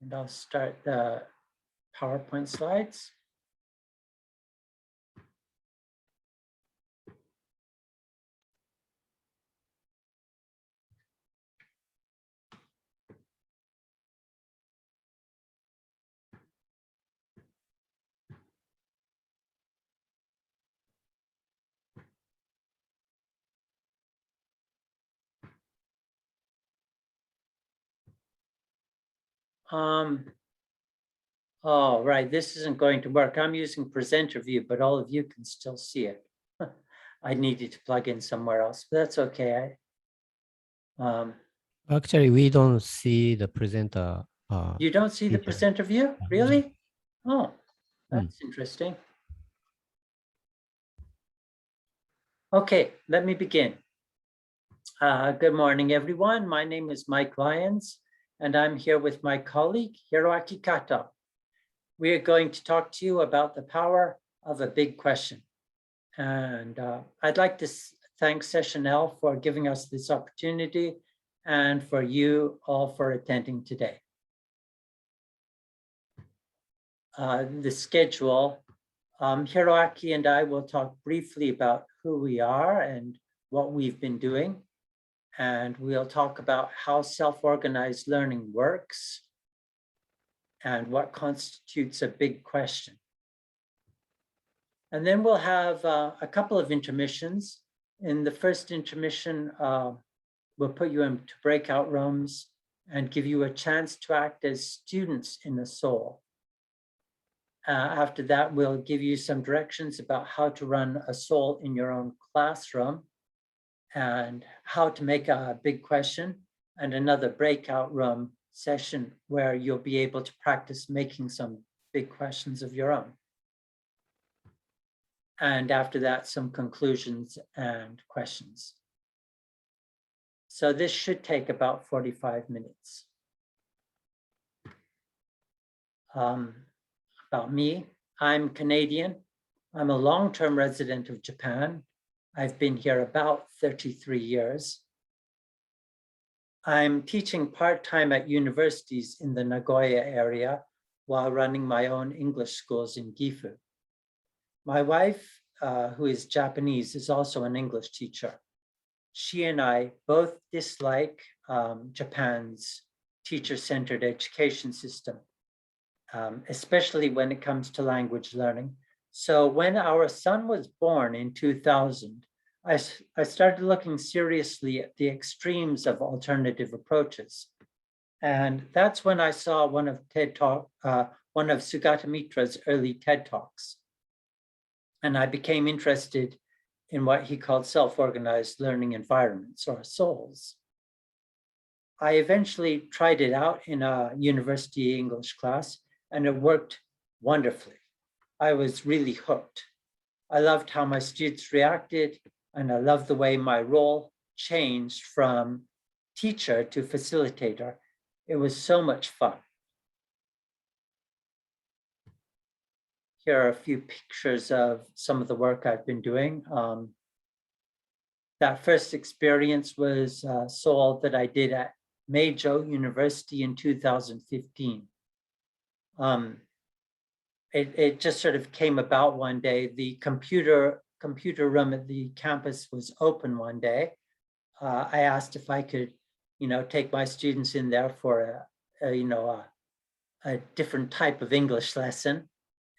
And I'll start the PowerPoint slides. Oh, right, this isn't going to work. I'm using presenter view, but all of you can still see it. I needed to plug in somewhere else, but that's okay. Actually, we don't see the presenter. You don't see the presenter view? Really? Oh, that's interesting. Okay, let me begin. Good morning, everyone. My name is Mike Lyons, and I'm here with my colleague, Hiroaki Kato. We are going to talk to you about the power of a big question. And I'd like to thank Session L for giving us this opportunity and for you all for attending today. The schedule, Hiroaki and I will talk briefly about who we are and what we've been doing. And we'll talk about how self-organized learning works and what constitutes a big question. And then we'll have a couple of intermissions. In the first intermission, we'll put you into breakout rooms and give you a chance to act as students in the soul. After that, we'll give you some directions about how to run a soul in your own classroom and how to make a big question, and another breakout room session where you'll be able to practice making some big questions of your own. And after that, some conclusions and questions. So this should take about 45 minutes. About me, I'm Canadian. I'm a long-term resident of Japan. I've been here about 33 years. I'm teaching part-time at universities in the Nagoya area while running my own English schools in Gifu. My wife, who is Japanese, is also an English teacher. She and I both dislike Japan's teacher-centered education system, especially when it comes to language learning. So when our son was born in 2000, I started looking seriously at the extremes of alternative approaches. And that's when I saw one of Sugata Mitra's early TED Talks. And I became interested in what he called self-organized learning environments, or SOLs. I eventually tried it out in a university English class, and it worked wonderfully. I was really hooked. I loved how my students reacted, and I loved the way my role changed from teacher to facilitator. It was so much fun. Here are a few pictures of some of the work I've been doing. That first experience was a SOL that I did at Meizhou University in 2015. It just sort of came about one day. The computer room at the campus was open one day. I asked if I could, take my students in there for a different type of English lesson.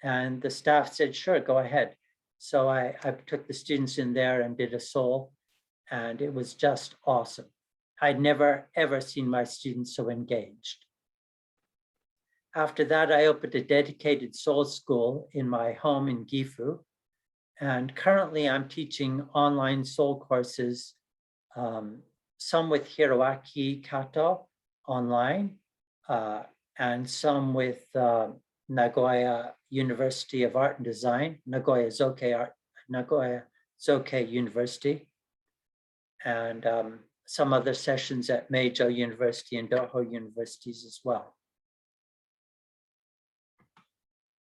And the staff said, sure, go ahead. So I took the students in there and did a SOL, and it was just awesome. I'd never, ever seen my students so engaged. After that, I opened a dedicated SOL school in my home in Gifu. And currently I'm teaching online SOL courses, some with Hiroaki Kato online, and some with Nagoya University of Art and Design, Nagoya Zoke University, and some other sessions at Meizhou University and Doho universities as well.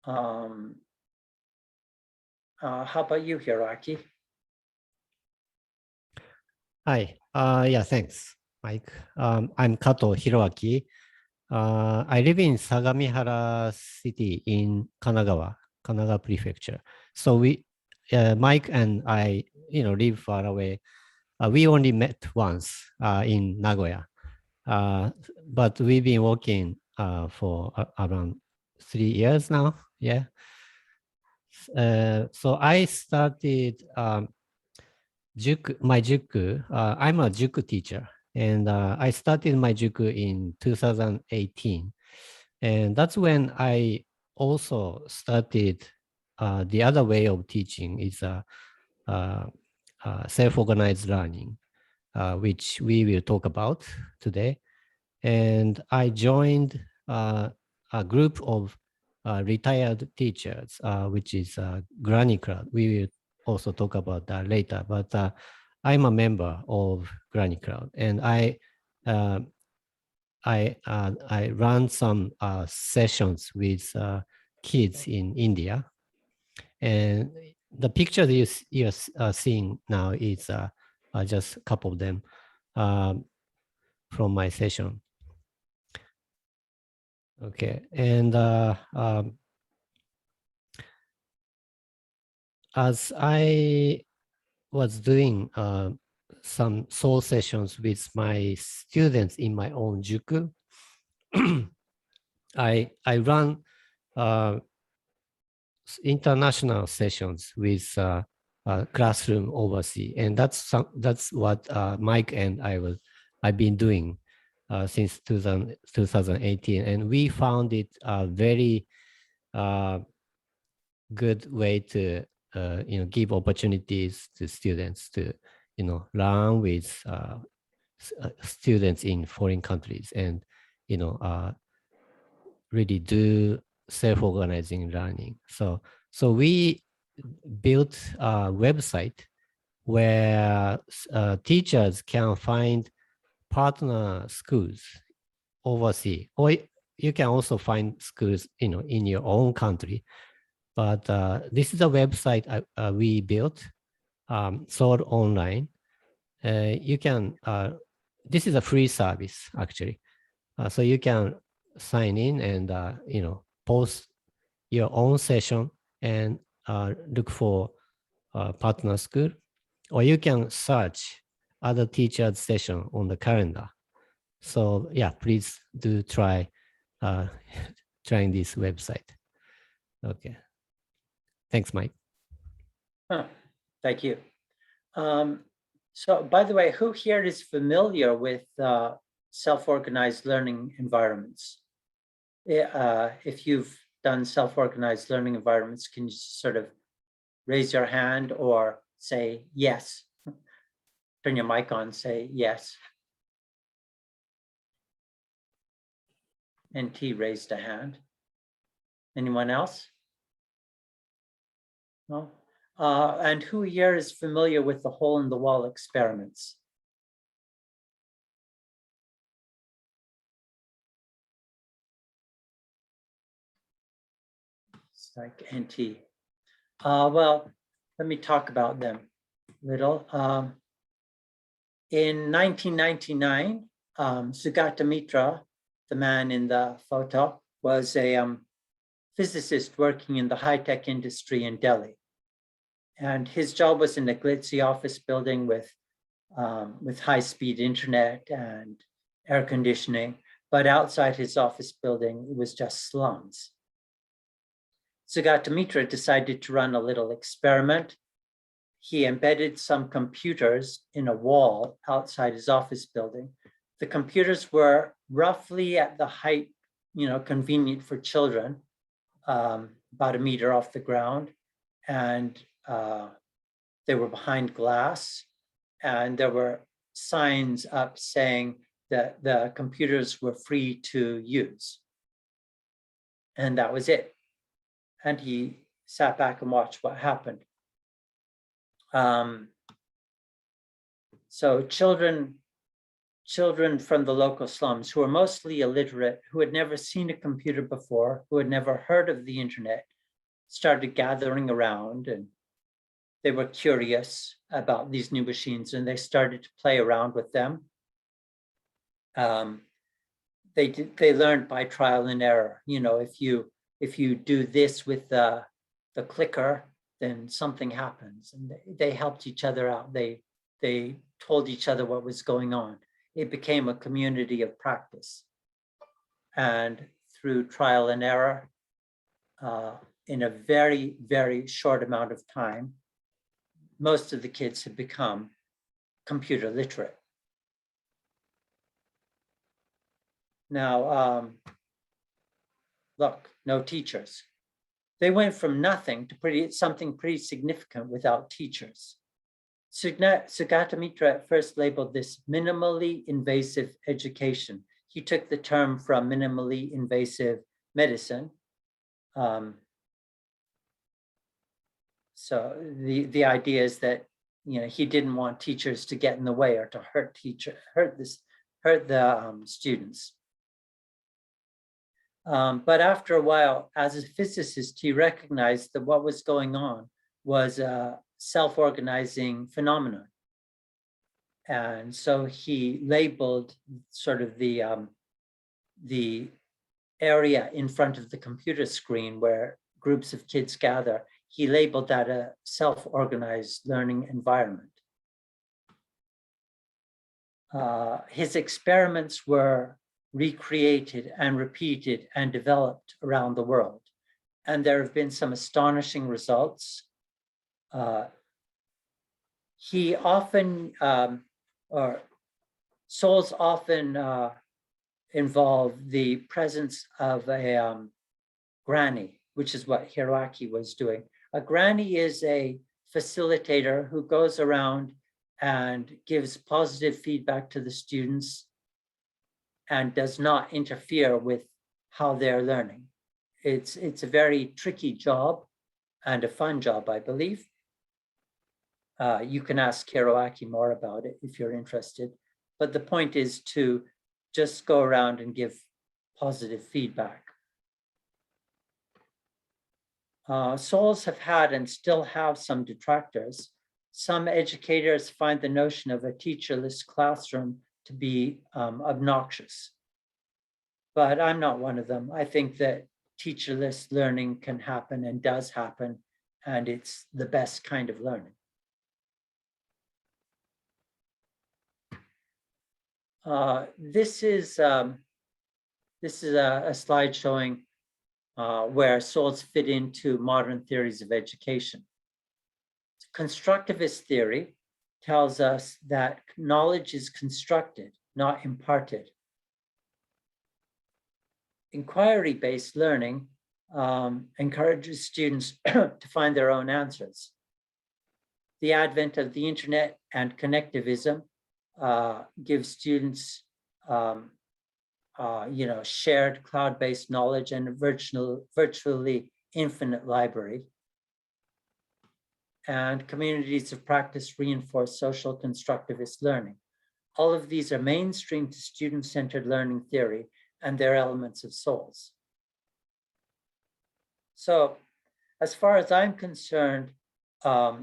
How about you, Hiroaki? Hi, yeah, thanks, Mike. I'm Kato Hiroaki. I live in Sagamihara City in Kanagawa Prefecture. So Mike and I, live far away. We only met once in Nagoya, but we've been working for around 3 years now. Yeah. So I started my juku. I'm a juku teacher, and I started my juku in 2018, and that's when I also started the other way of teaching is self-organized learning, which we will talk about today. And I joined a group of retired teachers, which is Granny Crowd. We will also talk about that later, but I'm a member of Granny Crowd, and I run some sessions with kids in India. And the picture that you're seeing now is just a couple of them from my session. Okay, and as I was doing some soul sessions with my students in my own juku, I run international sessions with classroom overseas, and that's what Mike and I've been doing since 2018, and we found it a very good way to give opportunities to students to learn with students in foreign countries, and really do self-organizing learning. So we built a website where teachers can find partner schools overseas, or you can also find schools in your own country. But this is a website we built, sold online. You can. This is a free service actually, so you can sign in and post your own session and look for partner school, or you can search other teachers' session on the calendar. So yeah, please do try trying this website. Okay. Thanks, Mike. Thank you. So by the way, who here is familiar with self-organized learning environments? If you've done self-organized learning environments, can you sort of raise your hand or say yes? Turn your mic on, say yes. NT raised a hand. Anyone else? No? And who here is familiar with the hole in the wall experiments? It's like NT. Well, let me talk about them a little. In 1999, Sugata Mitra, the man in the photo, was a physicist working in the high-tech industry in Delhi. And his job was in a glitzy office building with high-speed internet and air conditioning. But outside his office building, it was just slums. Sugata Mitra decided to run a little experiment. He embedded some computers in a wall outside his office building. The computers were roughly at the height, convenient for children, about a meter off the ground. And they were behind glass. And there were signs up saying that the computers were free to use. And that was it. And he sat back and watched what happened. So children from the local slums who were mostly illiterate, who had never seen a computer before, who had never heard of the internet, started gathering around, and they were curious about these new machines, and they started to play around with them. they learned by trial and error. You know, if you do this with the clicker, then something happens, and they helped each other out. They told each other what was going on. It became a community of practice, and through trial and error, in a very, very short amount of time, most of the kids have become computer literate. Now, look, no teachers. They went from nothing to something pretty significant without teachers. Sugata Mitra at first labeled this minimally invasive education. He took the term from minimally invasive medicine. So the idea is that, you know, he didn't want teachers to get in the way or to hurt the students. But after a while, as a physicist, he recognized that what was going on was a self-organizing phenomenon. And so he labeled sort of the area in front of the computer screen where groups of kids gather. He labeled that a self-organized learning environment. His experiments were recreated and repeated and developed around the world. And there have been some astonishing results. He often, or souls often involve the presence of a granny, which is what Hiroaki was doing. A granny is a facilitator who goes around and gives positive feedback to the students and does not interfere with how they're learning. It's a very tricky job and a fun job, I believe. You can ask Hiroaki more about it if you're interested. But the point is to just go around and give positive feedback. Souls have had and still have some detractors. Some educators find the notion of a teacherless classroom to be obnoxious. But I'm not one of them. I think that teacherless learning can happen and does happen, and it's the best kind of learning. This is a slide showing where souls fit into modern theories of education. Constructivist theory tells us that knowledge is constructed, not imparted. Inquiry-based learning encourages students to find their own answers. The advent of the internet and connectivism gives students shared cloud-based knowledge and a virtually infinite library. And communities of practice reinforce social constructivist learning. All of these are mainstream to student-centered learning theory, and they're elements of souls. So as far as I'm concerned,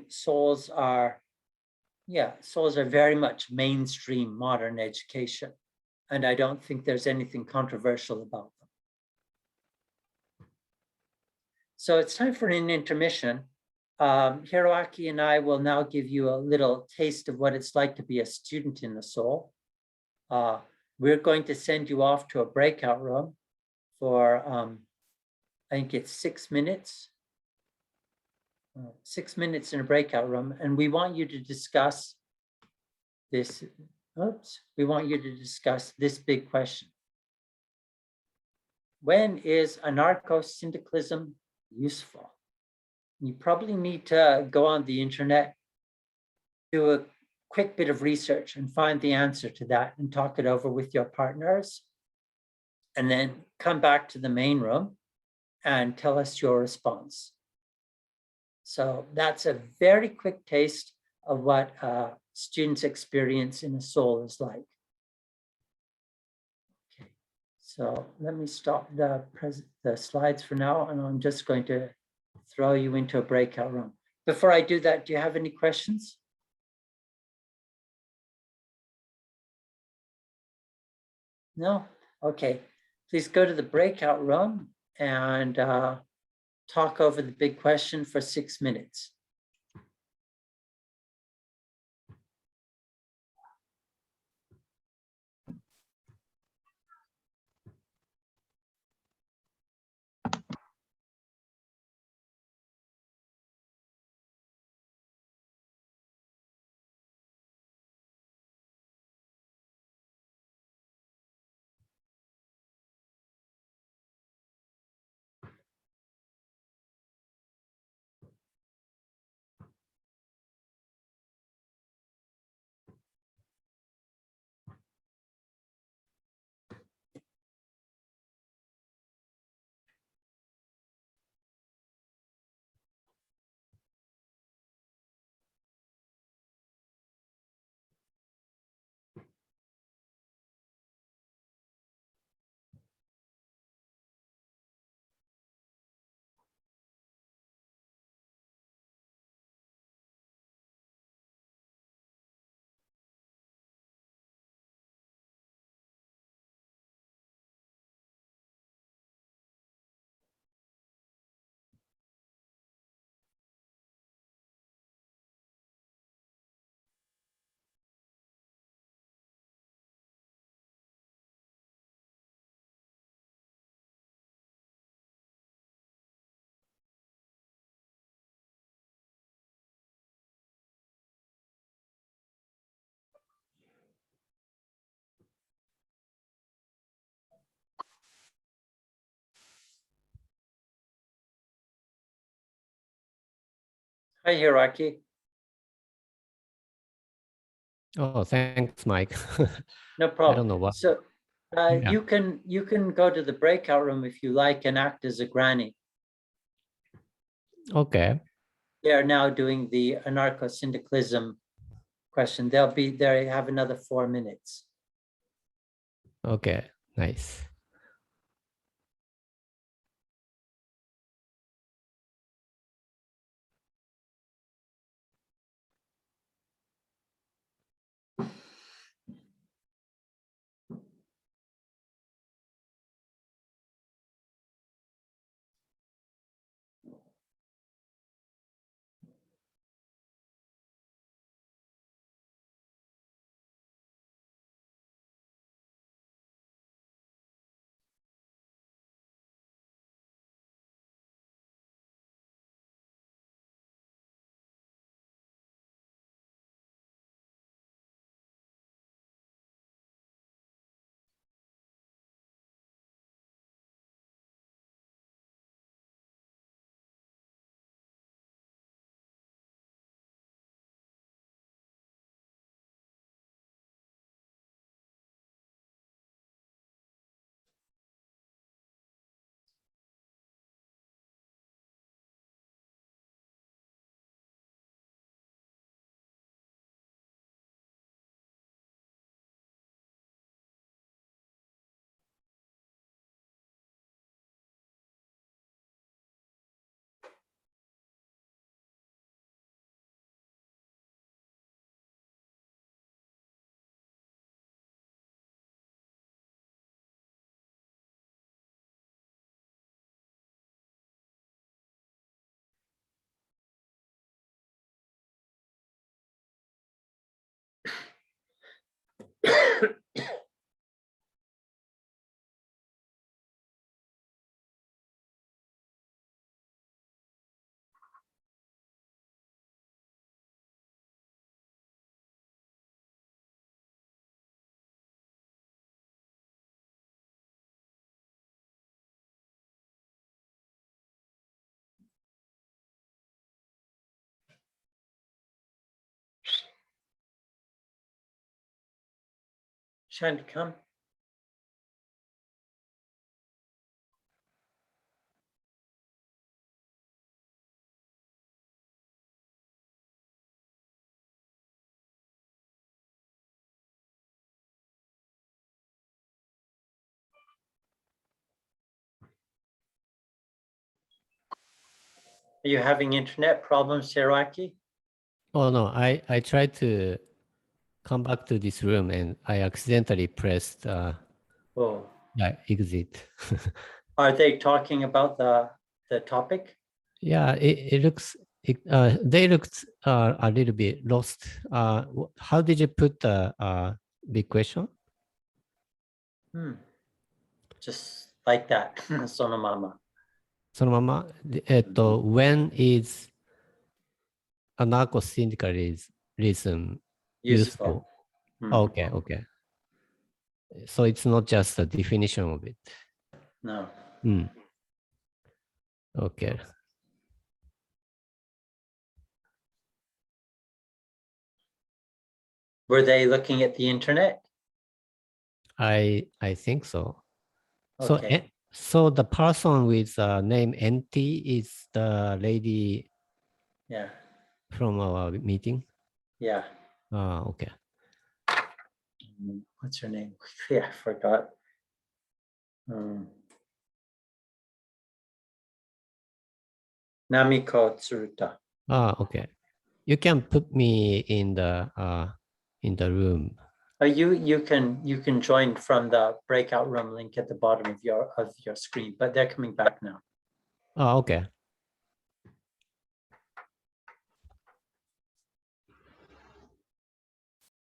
souls are very much mainstream modern education. And I don't think there's anything controversial about them. So it's time for an intermission. Hiroaki and I will now give you a little taste of what it's like to be a student in the soul. We're going to send you off to a breakout room for, I think it's 6 minutes. 6 minutes in a breakout room, and we want you to discuss this. We want you to discuss this big question. When is anarcho-syndicalism useful? You probably need to go on the internet, do a quick bit of research and find the answer to that and talk it over with your partners, and then come back to the main room and tell us your response. So that's a very quick taste of what students' experience in a soul is like. Okay, so let me stop the slides for now, and I'm just going to throw you into a breakout room. Before I do that, do you have any questions? No? Okay, please go to the breakout room and talk over the big question for 6 minutes. Hi, Hiroaki. Oh, thanks, Mike. No I problem. don't know what. So Yeah. you can go to the breakout room if you like and act as a granny. Okay. They are now doing the anarcho-syndicalism question. They have another 4 minutes. Okay. Nice. Trying to come. Are you having internet problems, Hiroaki? Oh no, I tried to come back to this room and I accidentally pressed Oh, yeah, exit. Are they talking about the topic? Yeah, it looks, they looked a little bit lost. How did you put the big question? Just like that, sonomama. そのまま、when is anarcho-syndicalism Useful. useful? Okay, okay. So it's not just a definition of it. No. Okay. Were they looking at the internet? I think so. So, Okay. so the person with name NT is the lady Yeah. from our meeting? Yeah. Okay. What's her name? Yeah, I forgot. Namiko Tsuruta. Okay. You can put me in the room. You can join from the breakout room link at the bottom of your screen, but they're coming back now. Okay.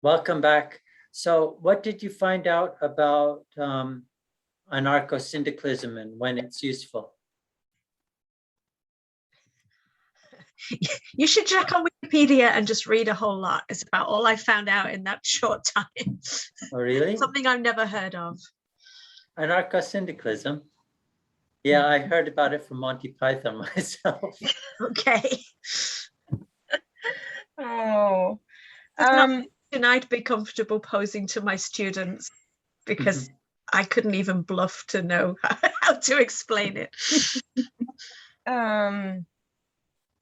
Welcome back. So what did you find out about anarcho-syndicalism and when it's useful? You should check on Wikipedia and just read a whole lot. It's about all I found out in that short time. Oh, really? Something I've never heard of. Anarcho-syndicalism? Yeah, I heard about it from Monty Python myself. Okay. Oh. I'd be comfortable posing to my students because I couldn't even bluff to know how to explain it.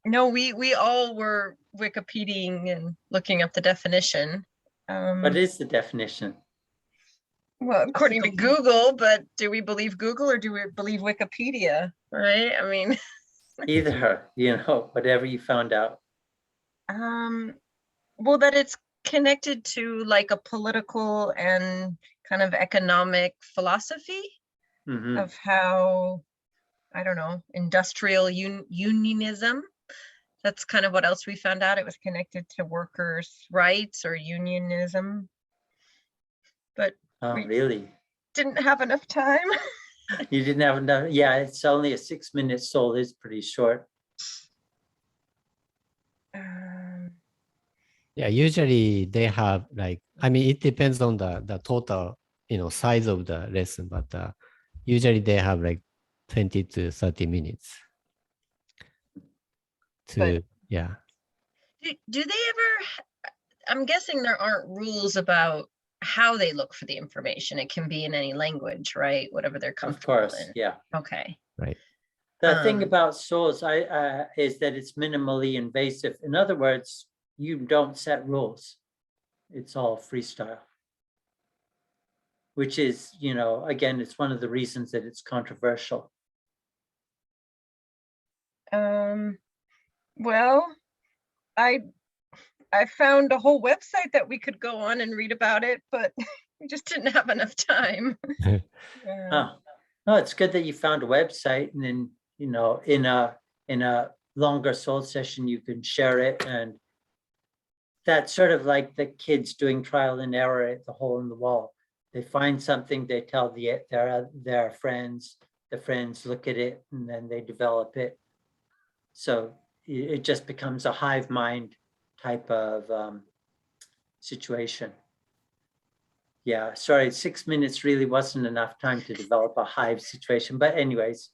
No, we all were Wikipediaing and looking up the definition. What is the definition? Well, according to Google, but do we believe Google or do we believe Wikipedia? Right? I mean, Either, whatever you found out. well, that it's connected to like a political and kind of economic philosophy of how, I don't know, industrial unionism. That's kind of what else we found out. It was connected to workers' rights or unionism. But really? Didn't have enough time. You didn't have enough? Yeah, it's only a 6-minute soul. It's pretty short. Yeah, usually they have like, I mean, it depends on the total, size of the lesson, but usually they have like 20 to 30 minutes to, yeah. Do they ever, I'm guessing there aren't rules about how they look for the information. It can be in any language, right? Whatever they're comfortable in. Of course, yeah. Okay. Right. The thing about souls is that it's minimally invasive. In other words, you don't set rules. It's all freestyle. Which is, again, it's one of the reasons that it's controversial. Well, I found a whole website that we could go on and read about it, but we just didn't have enough time. Oh, no, it's good that you found a website, and then, in a longer soul session, you can share it. And that's sort of like the kids doing trial and error at the hole in the wall. They find something, they tell their friends, the friends look at it, and then they develop it. So it just becomes a hive mind type of situation. Yeah, sorry, 6 minutes really wasn't enough time to develop a hive situation. But anyways,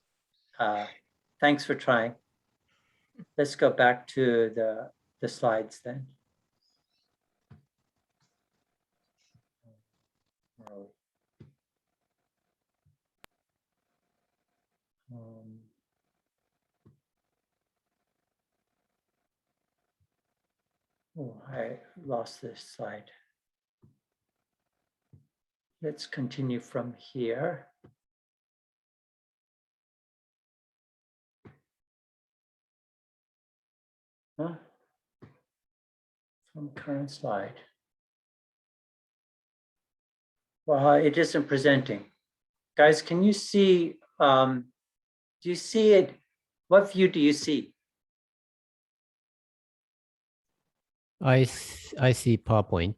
thanks for trying. Let's go back to the slides then. Oh, I lost this slide. Let's continue from here. Huh? From current slide. Well, it isn't presenting. Guys, can you see, do you see it? What view do you see? I see PowerPoint.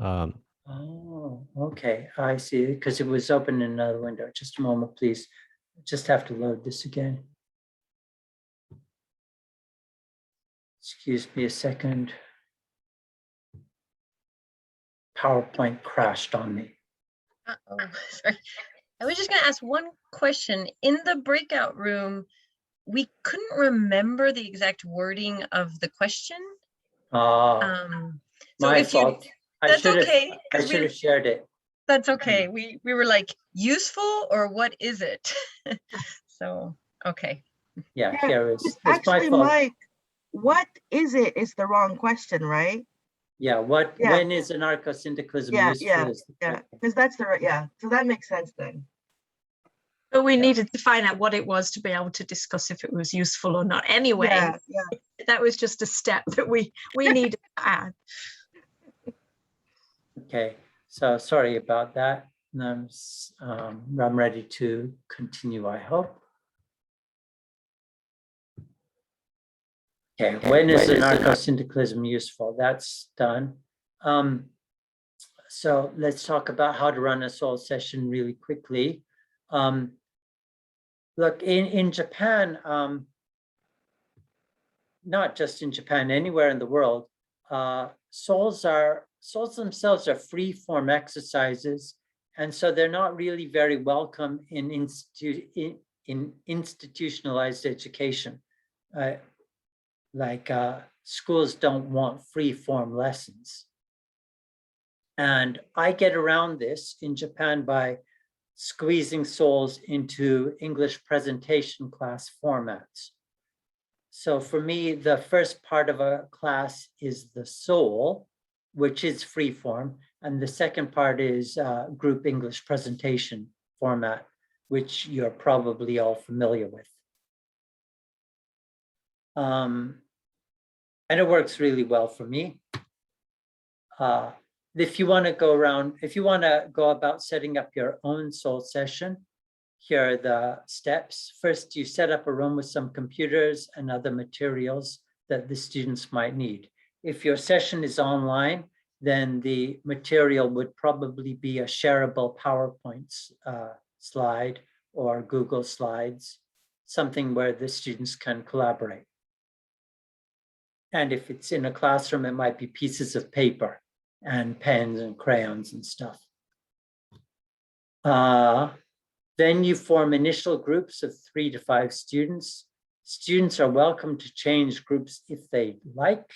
Oh, okay, I see, because it was open in another window. Just a moment, please. Just have to load this again. Excuse me a second. PowerPoint crashed on me. Uh-oh, sorry. I was just going to ask one question. In the breakout room, we couldn't remember the exact wording of the question. So My if fault. that's okay. I should have shared it. That's okay. We were like, useful or what is it? So, okay. Yeah, Yeah, here is. it's It's my actually, fault. Mike, what is it is the wrong question, right? Yeah, Yeah. when is anarcho-syndicalism Yeah, useful? yeah, is the yeah, correct one. because that's the right, yeah, so that makes sense then. But we Yeah. needed to find out what it was to be able to discuss if it was useful or not. Anyway, Yeah, yeah. that was just a step that we needed to add. Okay, so sorry about that. And I'm ready to continue, I hope. Okay, when is anarcho-syndicalism useful? That's done. So let's talk about how to run a soul session really quickly. Look, in Japan, not just in Japan, anywhere in the world, souls themselves are free form exercises, and so they're not really very welcome in institutionalized education. Schools don't want free form lessons. And I get around this in Japan by squeezing souls into English presentation class formats. So for me, the first part of a class is the soul, which is free form. And the second part is group English presentation format, which you're probably all familiar with. And it works really well for me. If you want to go about setting up your own soul session, here are the steps. First, you set up a room with some computers and other materials that the students might need. If your session is online, then the material would probably be a shareable PowerPoint slide or Google Slides, something where the students can collaborate. And if it's in a classroom, it might be pieces of paper and pens and crayons and stuff. Then you form initial groups of 3 to 5 students. Students are welcome to change groups if they like,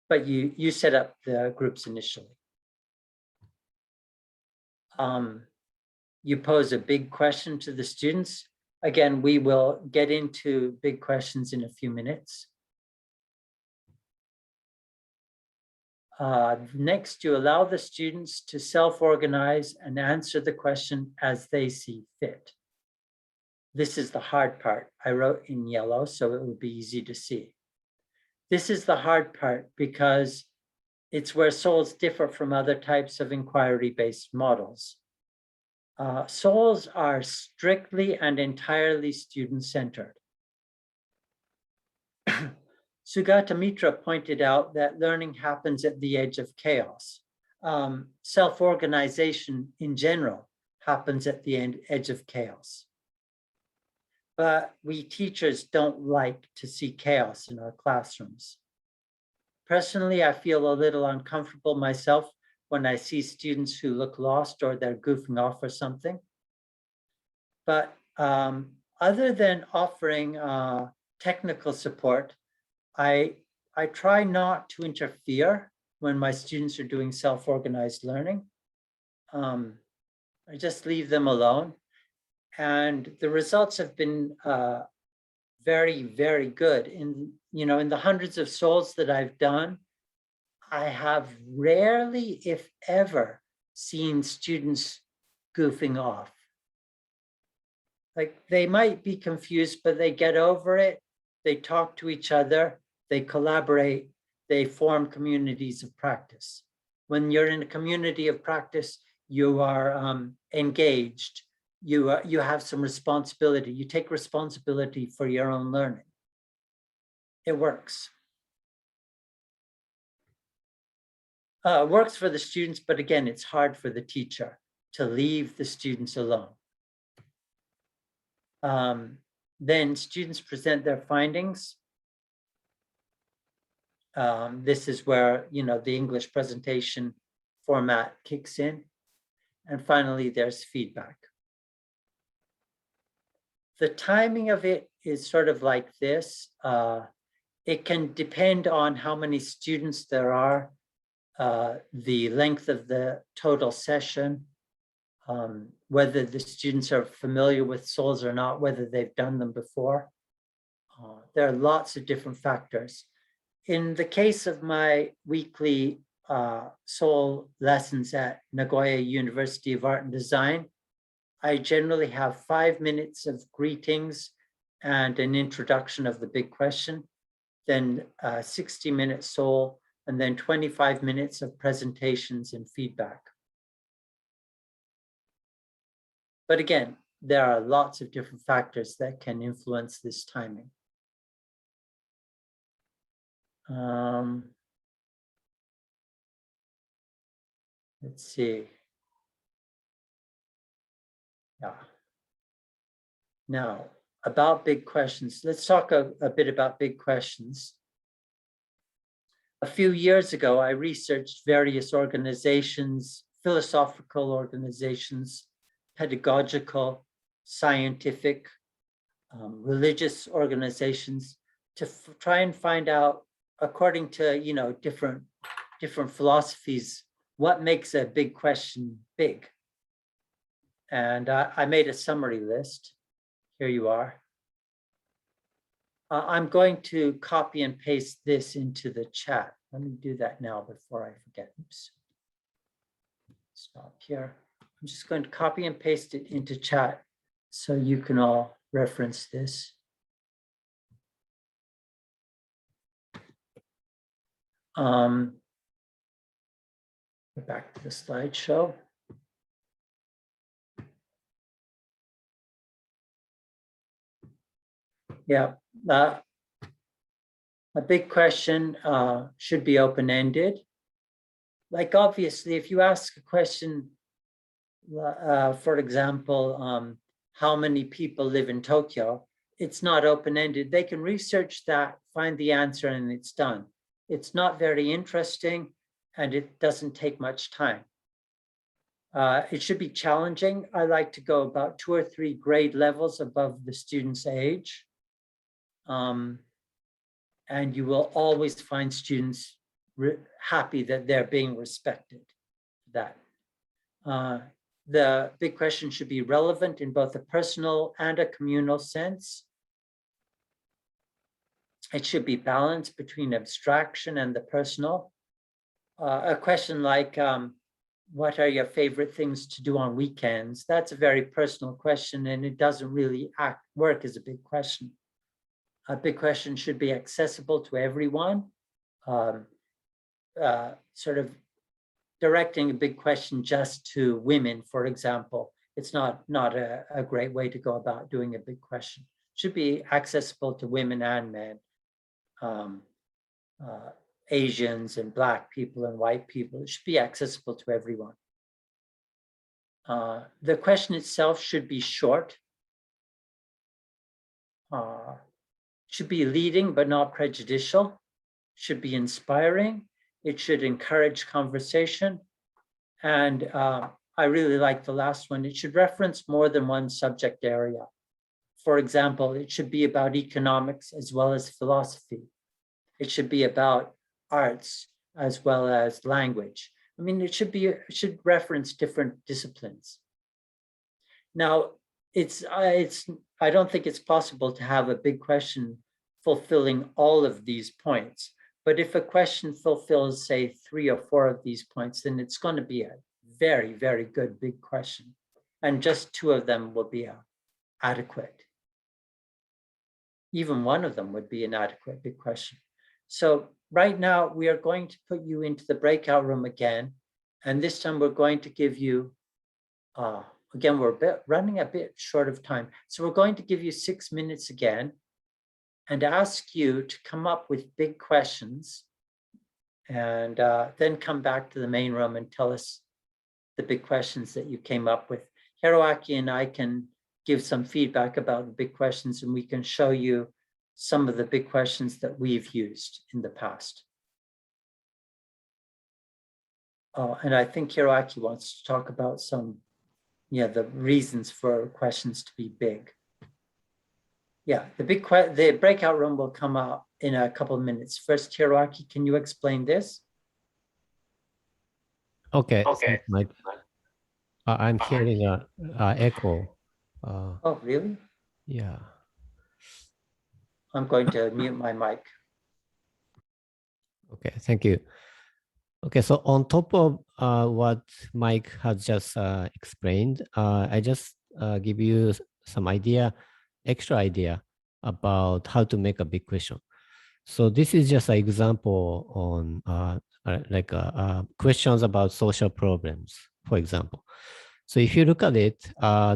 but you set up the groups initially. You pose a big question to the students. Again, we will get into big questions in a few minutes. Next, you allow the students to self-organize and answer the question as they see fit. This is the hard part. I wrote in yellow, so it would be easy to see. This is the hard part because it's where souls differ from other types of inquiry-based models. Souls are strictly and entirely student-centered. Sugata Mitra pointed out that learning happens at the edge of chaos. Self-organization in general happens at the edge of chaos. But we teachers don't like to see chaos in our classrooms. Personally, I feel a little uncomfortable myself when I see students who look lost or they're goofing off or something. But other than offering technical support, I try not to interfere when my students are doing self-organized learning. I just leave them alone. And the results have been very, very good. In the hundreds of souls that I've done, I have rarely, if ever, seen students goofing off. Like they might be confused, but they get over it. They talk to each other, they collaborate, they form communities of practice. When you're in a community of practice, you are engaged, you have some responsibility. You take responsibility for your own learning. It works. It works for the students, but again, it's hard for the teacher to leave the students alone. Then students present their findings. This is where, the English presentation format kicks in. And finally, there's feedback. The timing of it is sort of like this. It can depend on how many students there are, the length of the total session, whether the students are familiar with souls or not, whether they've done them before. There are lots of different factors. In the case of my weekly soul lessons at Nagoya University of Art and Design, I generally have 5 minutes of greetings and an introduction of the big question, then 60-minute soul, and then 25 minutes of presentations and feedback. But again, there are lots of different factors that can influence this timing. Let's see. Yeah. Now, about big questions. Let's talk a bit about big questions. A few years ago, I researched various organizations, philosophical organizations, pedagogical, scientific, religious organizations to try and find out, according to different philosophies, what makes a big question big. And I made a summary list. Here you are. I'm going to copy and paste this into the chat. Let me do that now before I forget. Oops. Stop here. I'm just going to copy and paste it into chat so you can all reference this. Go back to the slideshow. Yeah, a big question should be open-ended. Like, obviously, if you ask a question, for example, how many people live in Tokyo, it's not open-ended. They can research that, find the answer, and it's done. It's not very interesting, and it doesn't take much time. It should be challenging. I like to go about 2 or 3 grade levels above the student's age. And you will always find students happy that they're being respected. The big question should be relevant in both a personal and a communal sense. It should be balanced between abstraction and the personal. A question like, what are your favorite things to do on weekends? That's a very personal question, and it doesn't really work as a big question. A big question should be accessible to everyone. Sort of directing a big question just to women, for example, it's not a great way to go about doing a big question. It should be accessible to women and men, Asians and Black people and white people. It should be accessible to everyone. The question itself should be short. Should be leading but not prejudicial, should be inspiring, it should encourage conversation, and I really like the last one, it should reference more than one subject area. For example, it should be about economics as well as philosophy. It should be about arts as well as language. I mean, it should reference different disciplines. Now, I don't think it's possible to have a big question fulfilling all of these points. But if a question fulfills, say, 3 or 4 of these points, then it's going to be a very, very good big question. And just 2 of them will be adequate. Even 1 of them would be an adequate big question. So right now, we are going to put you into the breakout room again. And this time, we're going to give you again, we're running a bit short of time. So we're going to give you 6 minutes again and ask you to come up with big questions and then come back to the main room and tell us the big questions that you came up with. Hiroaki and I can give some feedback about the big questions, and we can show you some of the big questions that we've used in the past. Oh, and I think Hiroaki wants to talk about some, the reasons for questions to be big. Yeah, the breakout room will come out in a couple of minutes. First, Hiroaki, can you explain this? Okay. Thanks, Mike. I'm hearing a echo. Oh, really? Yeah. I'm going to mute my mic. Okay, thank you. Okay, so on top of what Mike has just explained, I just give you some extra idea about how to make a big question. So this is just an example on questions about social problems, for example. So if you look at it,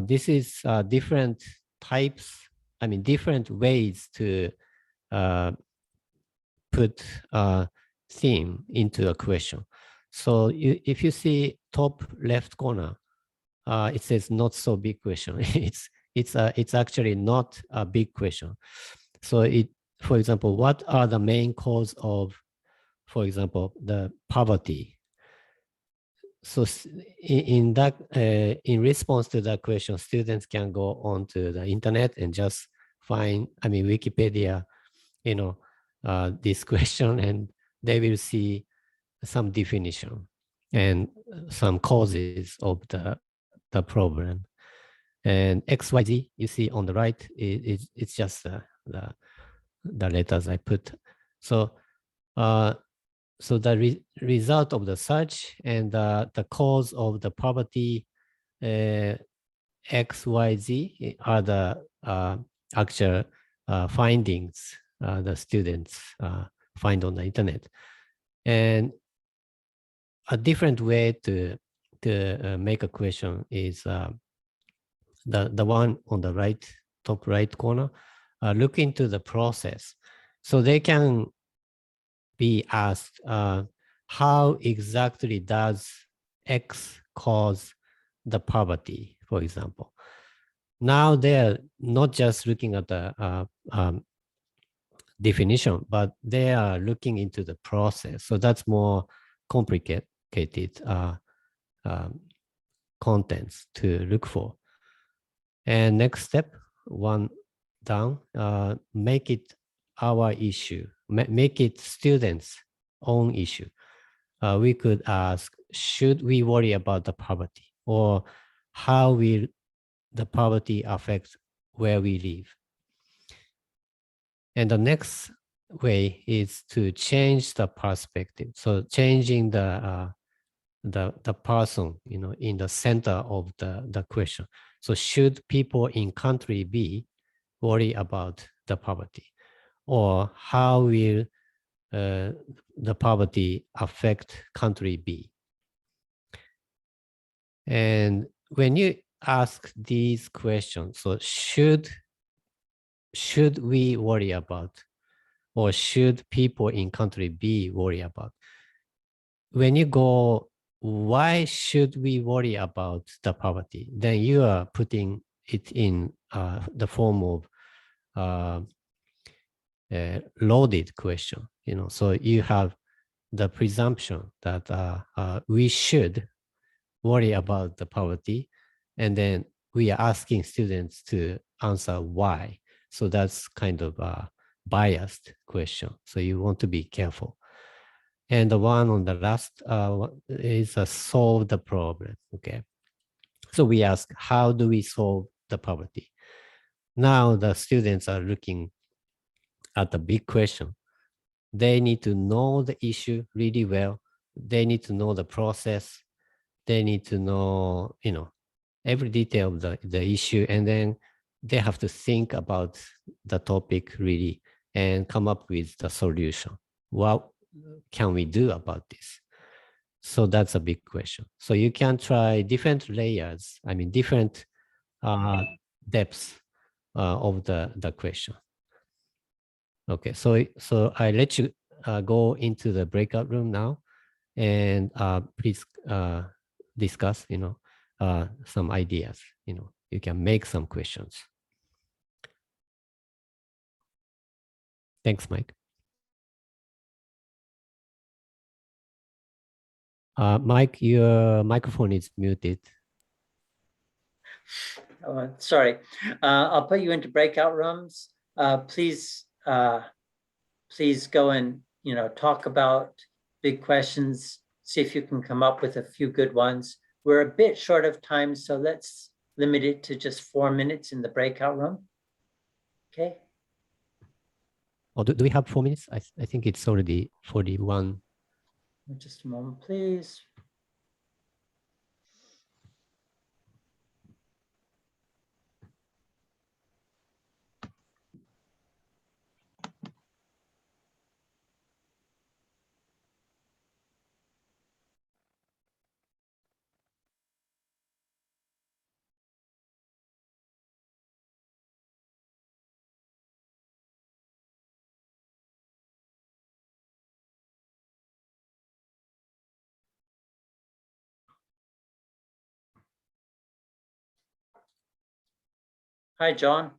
this is different ways to put theme into a question. So if you see top left corner, it says not so big question. it's actually not a big question. So for example, what are the main cause of, for example, the poverty? So in response to that question, students can go onto the internet and just find, Wikipedia, this question, and they will see some definition and some causes of the problem. And XYZ you see on the right, it's just the letters I put. So so the result of the search and the cause of the poverty, XYZ, are the actual findings the students find on the internet. And a different way to make a question is the one on the right, top right corner. Look into the process. So they can be asked, how exactly does X cause the poverty, for example? Now they're not just looking at the definition, but they are looking into the process. So that's more complicated contents to look for. And next step, one down, make it our issue, make it students' own issue. We could ask, should we worry about the poverty, or how will the poverty affect where we live? And the next way is to change the perspective. So changing the person, in the center of the question. So should people in country B worry about the poverty, or how will the poverty affect country B? And when you ask these questions, so should we worry about, or should people in country B worry about? When you go, why should we worry about the poverty? Then you are putting it in the form of loaded question. So you have the presumption that we should worry about the poverty, and then we are asking students to answer why. So that's kind of a biased question. So you want to be careful. And the one on the last is solve the problem. Okay. So we ask, how do we solve the poverty? Now the students are looking at the big question. They need to know the issue really well. They need to know the process. They need to know, every detail of the issue, and then they have to think about the topic really and come up with the solution. What can we do about this? So that's a big question. So you can try different layers, I mean, different depths of the question. Okay, so I let you go into the breakout room now, and please discuss, some ideas. You can make some questions. Thanks, Mike. Mike, your microphone is muted. Sorry, I'll put you into breakout rooms. Please go and talk about big questions. See if you can come up with a few good ones. We're a bit short of time, so let's limit it to just 4 minutes in the breakout room. Okay. Oh, do we have 4 minutes? I think it's already 41. Just a moment, please. Hi, John.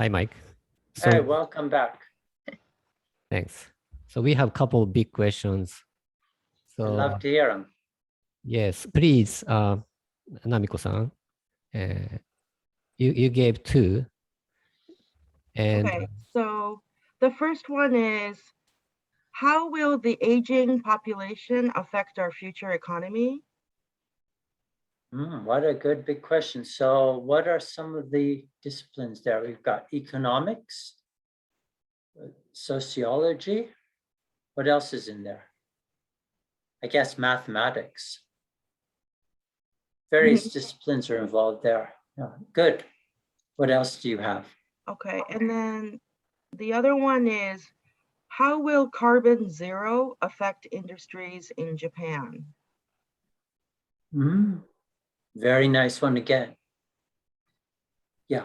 Hi, Mike. So Hey, welcome back. thanks. So we have a couple of big questions. I'd So love to hear them. yes, please, Namiko-san, you gave two. And Okay, so the first one is, how will the aging population affect our future economy? What a good big question. So what are some of the disciplines there? We've got economics, sociology. What else is in there? I guess mathematics. Various disciplines are involved there. Yeah, good. What else do you have? Okay, and then the other one is, how will carbon zero affect industries in Japan? Very nice one again. Yeah,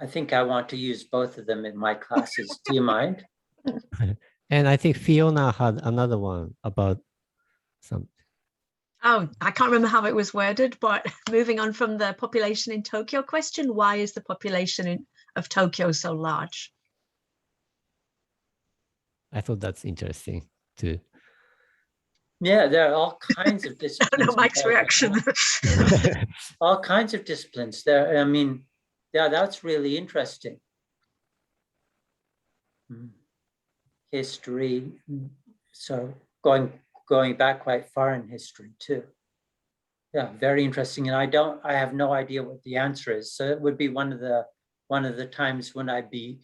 I think I want to use both of them in my classes. Do you mind? and I think Fiona had another one about some. Oh, I can't remember how it was worded, but moving on from the population in Tokyo question, why is the population of Tokyo so large? I thought that's interesting too. Yeah, there are all kinds of I disciplines. know Mike's reaction. All kinds of disciplines there. I mean, yeah, that's really interesting. History, so going back quite far in history too. Yeah, very interesting. And I have no idea what the answer is. So it would be one of the times when I'd be,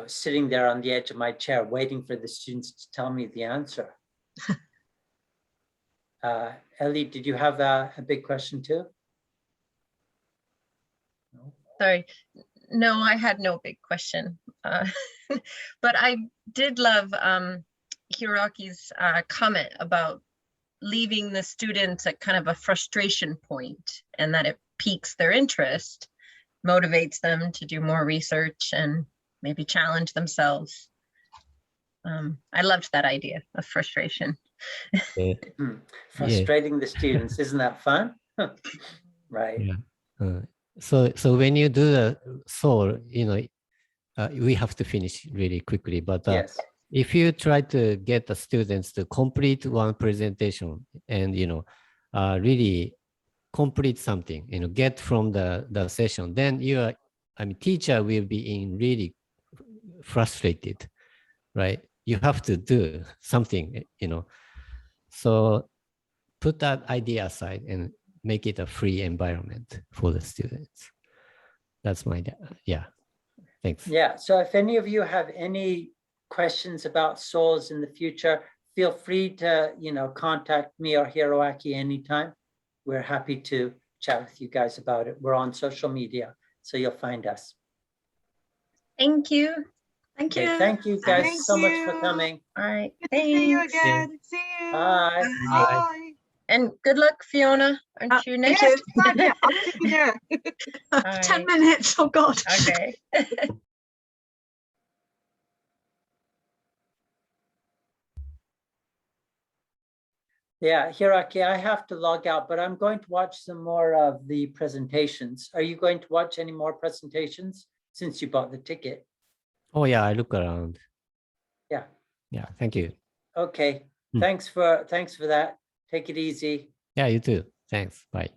sitting there on the edge of my chair waiting for the students to tell me the answer. Ellie, did you have a big question too? No. Sorry. No, I had no big question. But I did love Hiroaki's comment about leaving the students at kind of a frustration point, and that it piques their interest, motivates them to do more research and maybe challenge themselves. I loved that idea of frustration. Frustrating the students, isn't that fun? Right. Yeah. So when you do the soul, we have to finish really quickly. But Yes. if you try to get the students to complete one presentation and really complete something, get from the session, then teacher will be really frustrated, right? You have to do something, So put that idea aside and make it a free environment for the students. That's my, thanks. Yeah, so if any of you have any questions about souls in the future, feel free to, contact me or Hiroaki anytime. We're happy to chat with you guys about it. We're on social media, so you'll find us. Thank you. Thank Okay, you. thank you guys Thank so much for you. coming. All right. Good to see you Thanks. again. See you. Bye. Bye. And good luck, Fiona. Aren't you Thank next? you. Yes, God, yeah, I'll see you there. 10 minutes, oh God. Okay. Yeah, Hiroaki, I have to log out, but I'm going to watch some more of the presentations. Are you going to watch any more presentations since you bought the ticket? Oh yeah, I look around. Yeah. Yeah, thank you. Okay, thanks for that. Take it easy. Yeah, you too. Thanks. Bye.